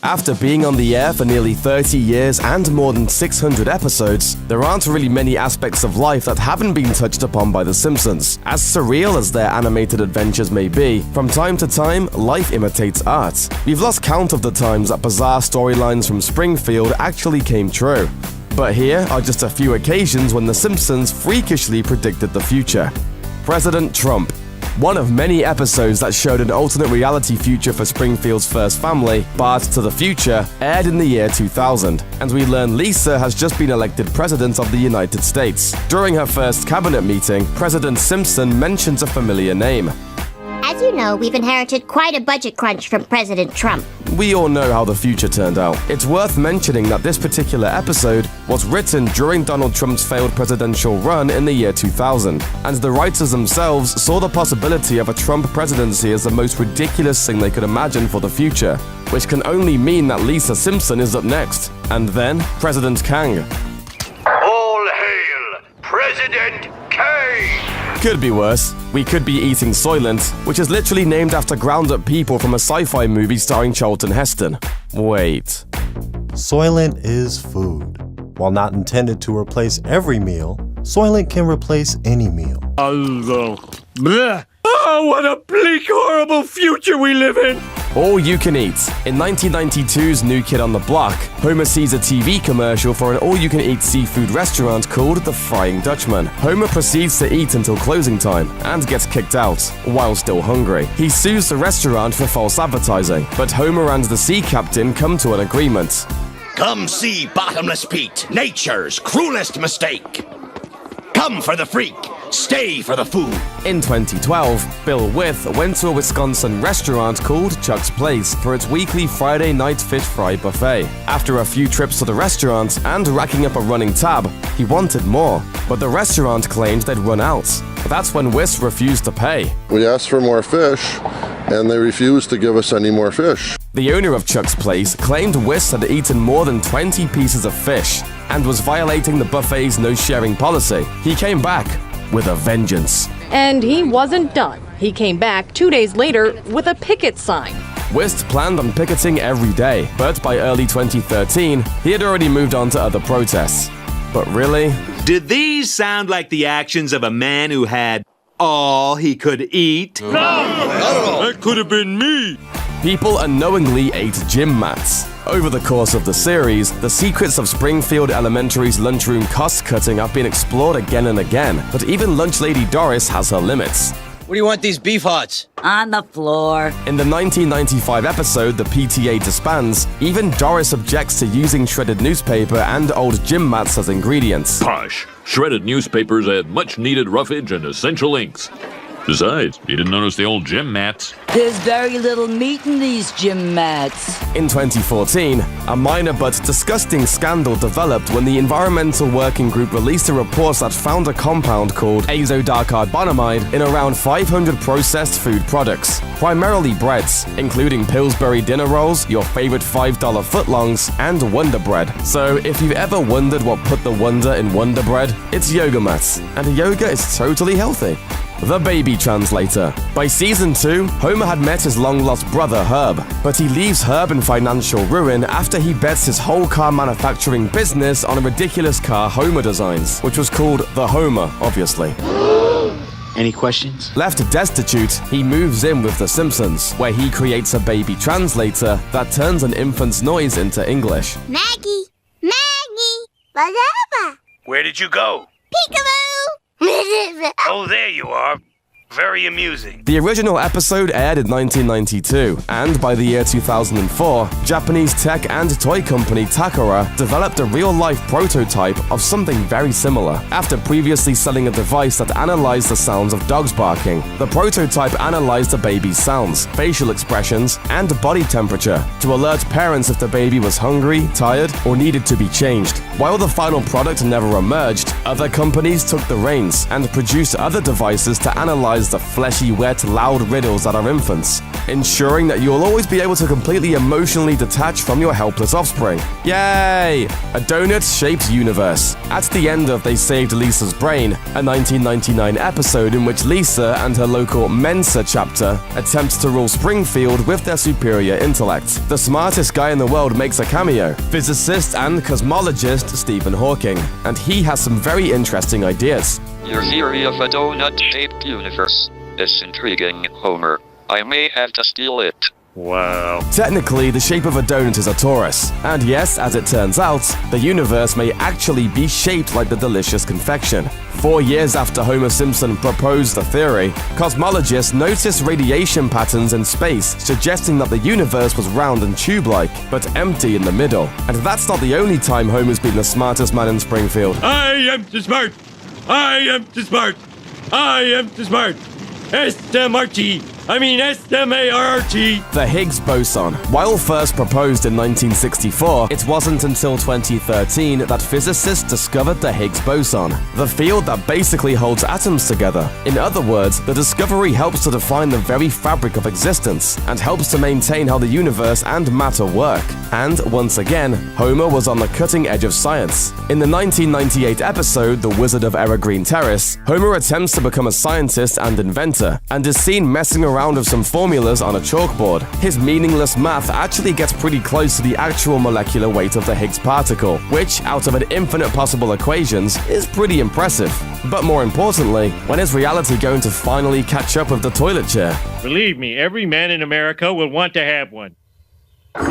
After being on the air for nearly 30 years and more than 600 episodes, there aren't really many aspects of life that haven't been touched upon by The Simpsons. As surreal as their animated adventures may be, from time to time, life imitates art. We've lost count of the times that bizarre storylines from Springfield actually came true. But here are just a few occasions when The Simpsons freakishly predicted the future. President Trump. One of many episodes that showed an alternate reality future for Springfield's first family, Bart to the Future, aired in the year 2000, and we learn Lisa has just been elected President of the United States. During her first cabinet meeting, President Simpson mentions a familiar name. As you know, we've inherited quite a budget crunch from President Trump. We all know how the future turned out. It's worth mentioning that this particular episode was written during Donald Trump's failed presidential run in the year 2000, and the writers themselves saw the possibility of a Trump presidency as the most ridiculous thing they could imagine for the future, which can only mean that Lisa Simpson is up next. And then, President Kang. All hail President Kang! Could be worse. We could be eating Soylent, which is literally named after ground-up people from a sci-fi movie starring Charlton Heston. Wait. Soylent is food. While not intended to replace every meal, Soylent can replace any meal. Bleh. Oh, what a bleak, horrible future we live in! All you can eat. In 1992's New Kid on the Block, Homer sees a TV commercial for an all-you-can-eat seafood restaurant called The Frying Dutchman. Homer proceeds to eat until closing time and gets kicked out, while still hungry. He sues the restaurant for false advertising, but Homer and the sea captain come to an agreement. Come see Bottomless Pete, nature's cruelest mistake. Come for the freak, stay for the food. In 2012, Bill With went to a Wisconsin restaurant called Chuck's Place for its weekly Friday night fish fry buffet. After a few trips to the restaurant and racking up a running tab, he wanted more, but the restaurant claimed they'd run out. That's when Wiss refused to pay. We asked for more fish, and they refused to give us any more fish. The owner of Chuck's Place claimed Wiss had eaten more than 20 pieces of fish and was violating the buffet's no-sharing policy. He came back with a vengeance. And he wasn't done. He came back 2 days later with a picket sign. Wist planned on picketing every day, but by early 2013, he had already moved on to other protests. But really? Did these sound like the actions of a man who had all he could eat? No! That could have been me! People unknowingly ate gym mats. Over the course of the series, the secrets of Springfield Elementary's lunchroom cost-cutting have been explored again and again, but even lunch lady Doris has her limits. Where do you want these beef hearts? On the floor. In the 1995 episode The PTA Disbands, even Doris objects to using shredded newspaper and old gym mats as ingredients. Posh. Shredded newspapers add much-needed roughage and essential inks. Besides, you didn't notice the old gym mats. There's very little meat in these gym mats. In 2014, a minor but disgusting scandal developed when the Environmental Working Group released a report that found a compound called azodicarbonamide in around 500 processed food products, primarily breads, including Pillsbury dinner rolls, your favorite $5 footlongs, and Wonder Bread. So if you've ever wondered what put the wonder in Wonder Bread, it's yoga mats, and yoga is totally healthy. The Baby Translator. By season 2, Homer had met his long-lost brother Herb, but he leaves Herb in financial ruin after he bets his whole car manufacturing business on a ridiculous car Homer designs, which was called the Homer, obviously. Any questions? Left destitute, he moves in with The Simpsons, where he creates a baby translator that turns an infant's noise into English. Maggie! Maggie! Whatever! Where did you go? Peekaboo! Oh, there you are. Very amusing. The original episode aired in 1992, and by the year 2004, Japanese tech and toy company Takara developed a real-life prototype of something very similar. After previously selling a device that analyzed the sounds of dogs barking, the prototype analyzed the baby's sounds, facial expressions, and body temperature to alert parents if the baby was hungry, tired, or needed to be changed. While the final product never emerged, other companies took the reins and produced other devices to analyze memorize the fleshy, wet, loud riddles that are infants, ensuring that you'll always be able to completely emotionally detach from your helpless offspring. Yay! A donut-shaped universe. At the end of They Saved Lisa's Brain, a 1999 episode in which Lisa and her local Mensa chapter attempt to rule Springfield with their superior intellect. The smartest guy in the world makes a cameo, physicist and cosmologist Stephen Hawking, and he has some very interesting ideas. Your theory of a donut-shaped universe is intriguing, Homer. I may have to steal it. Wow. Technically, the shape of a donut is a torus, and yes, as it turns out, the universe may actually be shaped like the delicious confection. 4 years after Homer Simpson proposed the theory, cosmologists noticed radiation patterns in space suggesting that the universe was round and tube-like, but empty in the middle. And that's not the only time Homer's been the smartest man in Springfield. I am too smart. I am too smart. I am too smart. S-M-R-T. I mean S-M-A-R-T. The Higgs boson. While first proposed in 1964, it wasn't until 2013 that physicists discovered the Higgs boson, the field that basically holds atoms together. In other words, the discovery helps to define the very fabric of existence and helps to maintain how the universe and matter work. And once again, Homer was on the cutting edge of science. In the 1998 episode, The Wizard of Evergreen Terrace, Homer attempts to become a scientist and inventor, and is seen messing around with some formulas on a chalkboard. His meaningless math actually gets pretty close to the actual molecular weight of the Higgs particle, which, out of an infinite possible equations, is pretty impressive. But more importantly, when is reality going to finally catch up with the toilet chair? Believe me, every man in America will want to have one. Gangway,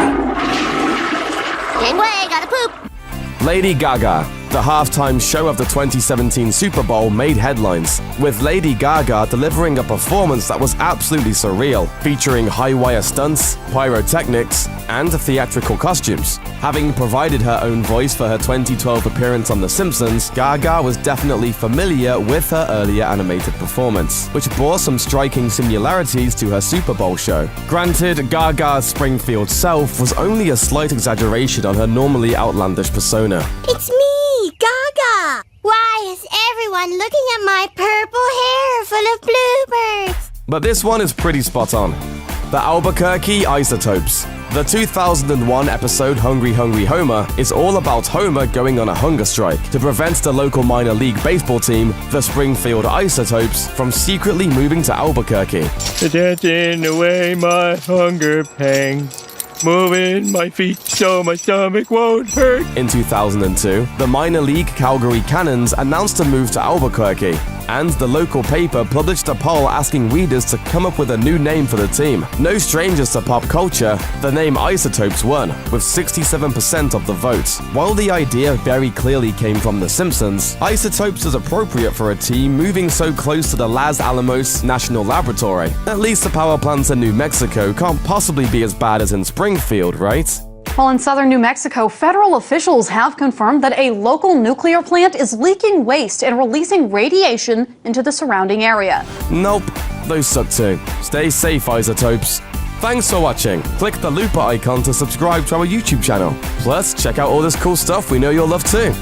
gotta poop. Lady Gaga. The halftime show of the 2017 Super Bowl made headlines, with Lady Gaga delivering a performance that was absolutely surreal, featuring high-wire stunts, pyrotechnics, and theatrical costumes. Having provided her own voice for her 2012 appearance on The Simpsons, Gaga was definitely familiar with her earlier animated performance, which bore some striking similarities to her Super Bowl show. Granted, Gaga's Springfield self was only a slight exaggeration on her normally outlandish persona. It's me, Gaga! Why is everyone looking at my purple hair full of bluebirds? But this one is pretty spot on. The Albuquerque Isotopes. The 2001 episode Hungry Hungry Homer is all about Homer going on a hunger strike to prevent the local minor league baseball team, the Springfield Isotopes, from secretly moving to Albuquerque. Dancing away my hunger pangs. Moving my feet so my stomach won't hurt. In 2002, the minor league Calgary Cannons announced a move to Albuquerque, and the local paper published a poll asking readers to come up with a new name for the team. No strangers to pop culture, the name Isotopes won, with 67% of the vote. While the idea very clearly came from The Simpsons, Isotopes is appropriate for a team moving so close to the Los Alamos National Laboratory. At least the power plants in New Mexico can't possibly be as bad as in Springfield, right? While in southern New Mexico, federal officials have confirmed that a local nuclear plant is leaking waste and releasing radiation into the surrounding area. Nope, those suck too. Stay safe, Isotopes. Thanks for watching. Click the looper icon to subscribe to our YouTube channel. Plus, check out all this cool stuff we know you'll love too.